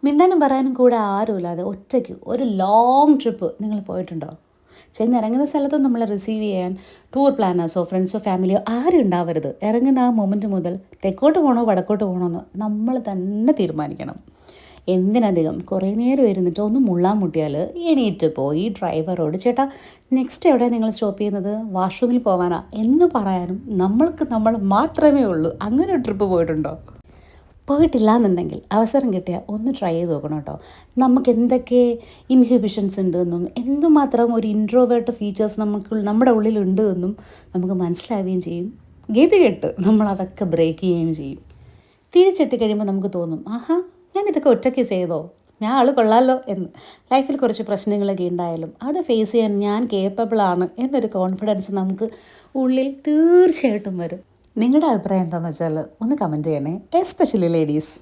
മിണ്ടാനും പറയാനും കൂടെ ആരുമില്ലാതെ ഒറ്റയ്ക്ക് ഒരു ലോങ് ട്രിപ്പ് നിങ്ങൾ പോയിട്ടുണ്ടോ? ചെന്നിറങ്ങുന്ന സ്ഥലത്ത് നമ്മളെ റിസീവ് ചെയ്യാൻ ടൂർ പ്ലാനേഴ്സോ ഫ്രണ്ട്സോ ഫാമിലിയോ ആരും ഉണ്ടാവരുത്. ഇറങ്ങുന്ന ആ മൊമെൻറ്റ് മുതൽ തെക്കോട്ട് പോകണോ വടക്കോട്ട് പോകണോ എന്ന് നമ്മൾ തന്നെ തീരുമാനിക്കണം. എന്തിനധികം കുറേ നേരം ഇരുന്നിട്ട് ഒന്ന് മുള്ളാൻ മുട്ടിയാൽ എണീറ്റ് പോയി ഡ്രൈവറോട് ചേട്ടാ നെക്സ്റ്റ് എവിടെ നിങ്ങൾ സ്റ്റോപ്പ് ചെയ്യുന്നത്, വാഷ്റൂമിൽ പോകാനാ എന്ന് പറയാനും നമ്മൾക്ക് നമ്മൾ മാത്രമേ ഉള്ളൂ. അങ്ങനെ ഒരു ട്രിപ്പ് പോയിട്ടുണ്ടോ? പോയിട്ടില്ല എന്നുണ്ടെങ്കിൽ അവസരം കിട്ടിയാൽ ഒന്ന് ട്രൈ ചെയ്ത് നോക്കണം കേട്ടോ. നമുക്ക് എന്തൊക്കെ ഇൻഹിബിഷൻസ് ഉണ്ട് എന്നും എന്തുമാത്രം ഒരു ഇൻട്രോവേർട്ട് ഫീച്ചേഴ്സ് നമ്മുടെ ഉള്ളിലുണ്ട് എന്നും നമുക്ക് മനസ്സിലാവുകയും ചെയ്യും. ഗതി കെട്ട് നമ്മളതൊക്കെ ബ്രേക്ക് ചെയ്യുകയും ചെയ്യും. തിരിച്ചെത്തിക്കഴിയുമ്പോൾ നമുക്ക് തോന്നും, ആഹാ ഞാനിതൊക്കെ ഒറ്റയ്ക്ക് ചെയ്തോ, ഞാൻ ആൾ കൊള്ളാമല്ലോ എന്ന്. ലൈഫിൽ കുറച്ച് പ്രശ്നങ്ങളൊക്കെ ഉണ്ടായാലും അത് ഫേസ് ചെയ്യാൻ ഞാൻ കേപ്പബിളാണ് എന്നൊരു കോൺഫിഡൻസ് നമുക്ക് ഉള്ളിൽ തീർച്ചയായിട്ടും വരും. നിങ്ങളുടെ അഭിപ്രായം എന്താണെന്ന് വെച്ചാൽ ഒന്ന് കമൻറ്റ് ചെയ്യണേ, എസ്പെഷ്യലി ലേഡീസ്.